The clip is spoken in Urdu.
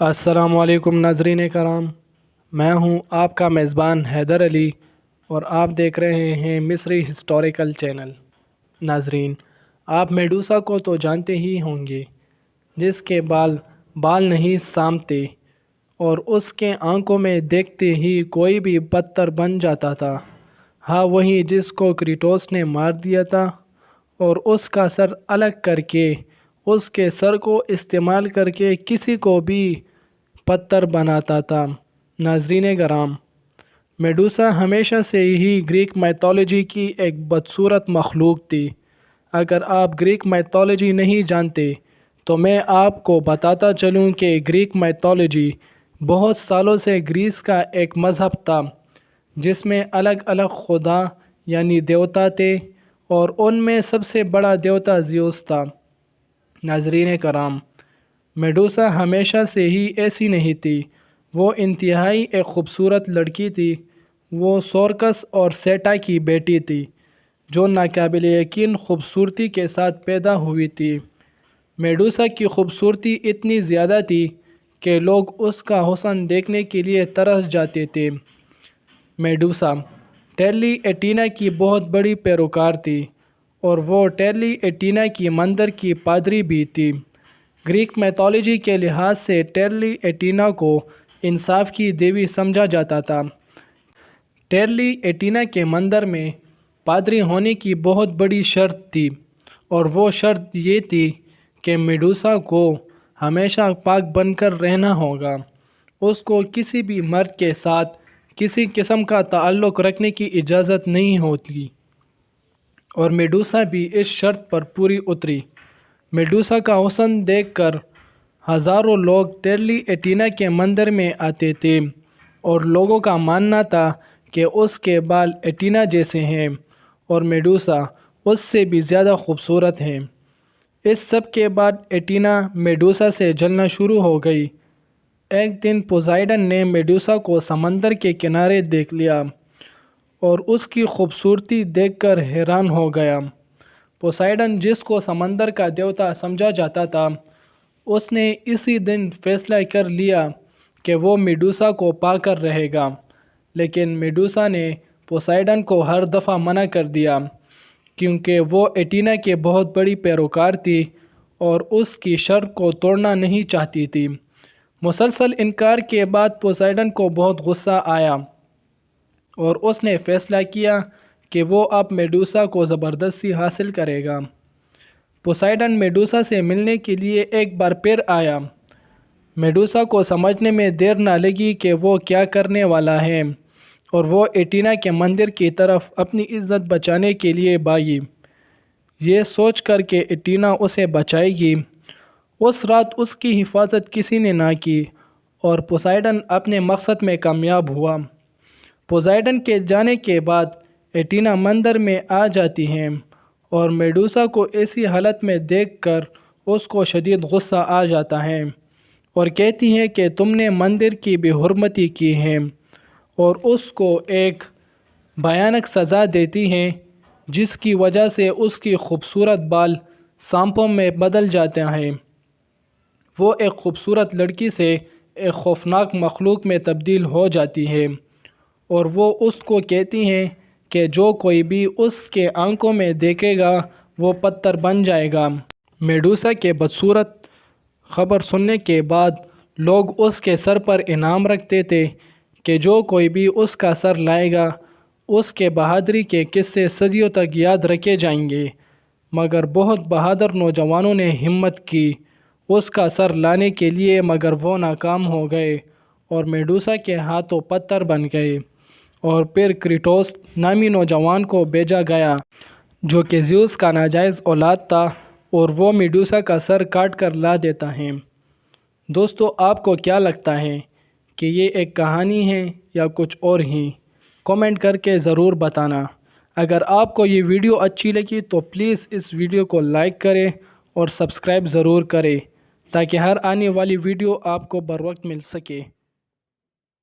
السلام علیکم ناظرین کرام، میں ہوں آپ کا میزبان حیدر علی اور آپ دیکھ رہے ہیں مصری ہسٹوریکل چینل۔ ناظرین، آپ میڈوسا کو تو جانتے ہی ہوں گے، جس کے بال نہیں سامتے اور اس کے آنکھوں میں دیکھتے ہی کوئی بھی پتھر بن جاتا تھا۔ ہاں، وہی جس کو کریٹوس نے مار دیا تھا اور اس کا سر الگ کر کے اس کے سر کو استعمال کر کے کسی کو بھی پتھر بناتا تھا۔ ناظرین کرام، میڈوسا ہمیشہ سے ہی گریک میتھولوجی کی ایک بدصورت مخلوق تھی۔ اگر آپ گریک میتھولوجی نہیں جانتے تو میں آپ کو بتاتا چلوں کہ گریک میتھولوجی بہت سالوں سے گریس کا ایک مذہب تھا، جس میں الگ الگ خدا یعنی دیوتا تھے، اور ان میں سب سے بڑا دیوتا زیوس تھا۔ ناظرین کرام، میڈوسا ہمیشہ سے ہی ایسی نہیں تھی، وہ انتہائی ایک خوبصورت لڑکی تھی۔ وہ سورکس اور سیٹا کی بیٹی تھی، جو ناقابل یقین خوبصورتی کے ساتھ پیدا ہوئی تھی۔ میڈوسا کی خوبصورتی اتنی زیادہ تھی کہ لوگ اس کا حسن دیکھنے کے لیے ترس جاتے تھے۔ میڈوسا ٹیلی ایٹینا کی بہت بڑی پیروکار تھی اور وہ ٹیلی ایٹینا کی مندر کی پادری بھی تھی۔ گریک میتھولوجی کے لحاظ سے ٹیلی ایٹینا کو انصاف کی دیوی سمجھا جاتا تھا۔ ٹیلی ایٹینا کے مندر میں پادری ہونے کی بہت بڑی شرط تھی، اور وہ شرط یہ تھی کہ میڈوسا کو ہمیشہ پاک بن کر رہنا ہوگا۔ اس کو کسی بھی مرد کے ساتھ کسی قسم کا تعلق رکھنے کی اجازت نہیں ہوتی، اور میڈوسا بھی اس شرط پر پوری اتری۔ میڈوسا کا حسن دیکھ کر ہزاروں لوگ ٹیلی ایٹینا کے مندر میں آتے تھے، اور لوگوں کا ماننا تھا کہ اس کے بال ایٹینا جیسے ہیں اور میڈوسا اس سے بھی زیادہ خوبصورت ہیں۔ اس سب کے بعد ایٹینا میڈوسا سے جلنا شروع ہو گئی۔ ایک دن پوسائیڈن نے میڈوسا کو سمندر کے کنارے دیکھ لیا اور اس کی خوبصورتی دیکھ کر حیران ہو گیا۔ پوسائیڈن، جس کو سمندر کا دیوتا سمجھا جاتا تھا، اس نے اسی دن فیصلہ کر لیا کہ وہ میڈوسا کو پا کر رہے گا، لیکن میڈوسا نے پوسائیڈن کو ہر دفعہ منع کر دیا، کیونکہ وہ ایٹینا کے بہت بڑی پیروکار تھی اور اس کی شرط کو توڑنا نہیں چاہتی تھی۔ مسلسل انکار کے بعد پوسائیڈن کو بہت غصہ آیا اور اس نے فیصلہ کیا کہ وہ اب میڈوسا کو زبردستی حاصل کرے گا۔ پوسائیڈن میڈوسا سے ملنے کے لیے ایک بار پھر آیا۔ میڈوسا کو سمجھنے میں دیر نہ لگی کہ وہ کیا کرنے والا ہے، اور وہ ایٹینا کے مندر کی طرف اپنی عزت بچانے کے لیے بھاگی، یہ سوچ کر کہ ایٹینا اسے بچائے گی۔ اس رات اس کی حفاظت کسی نے نہ کی، اور پوسائیڈن اپنے مقصد میں کامیاب ہوا۔ پوسائیڈن کے جانے کے بعد ایٹینا مندر میں آ جاتی ہیں، اور میڈوسا کو ایسی حالت میں دیکھ کر اس کو شدید غصہ آ جاتا ہے اور کہتی ہے کہ تم نے مندر کی بے حرمتی کی ہے، اور اس کو ایک بھیانک سزا دیتی ہیں، جس کی وجہ سے اس کی خوبصورت بال سانپوں میں بدل جاتے ہیں۔ وہ ایک خوبصورت لڑکی سے ایک خوفناک مخلوق میں تبدیل ہو جاتی ہے، اور وہ اس کو کہتی ہیں کہ جو کوئی بھی اس کے آنکھوں میں دیکھے گا وہ پتھر بن جائے گا۔ میڈوسا کے بدصورت خبر سننے کے بعد لوگ اس کے سر پر انعام رکھتے تھے کہ جو کوئی بھی اس کا سر لائے گا اس کے بہادری کے قصے صدیوں تک یاد رکھے جائیں گے۔ مگر بہت بہادر نوجوانوں نے ہمت کی اس کا سر لانے کے لیے، مگر وہ ناکام ہو گئے اور میڈوسا کے ہاتھوں پتھر بن گئے، اور پھر کریٹوس نامی نوجوان کو بھیجا گیا، جو کہ زیوس کا ناجائز اولاد تھا، اور وہ میڈوسا کا سر کاٹ کر لا دیتا ہے۔ دوستو، آپ کو کیا لگتا ہے کہ یہ ایک کہانی ہے یا کچھ اور ہی؟ کومنٹ کر کے ضرور بتانا۔ اگر آپ کو یہ ویڈیو اچھی لگی تو پلیز اس ویڈیو کو لائک کریں اور سبسکرائب ضرور کریں، تاکہ ہر آنے والی ویڈیو آپ کو بر وقت مل سکے۔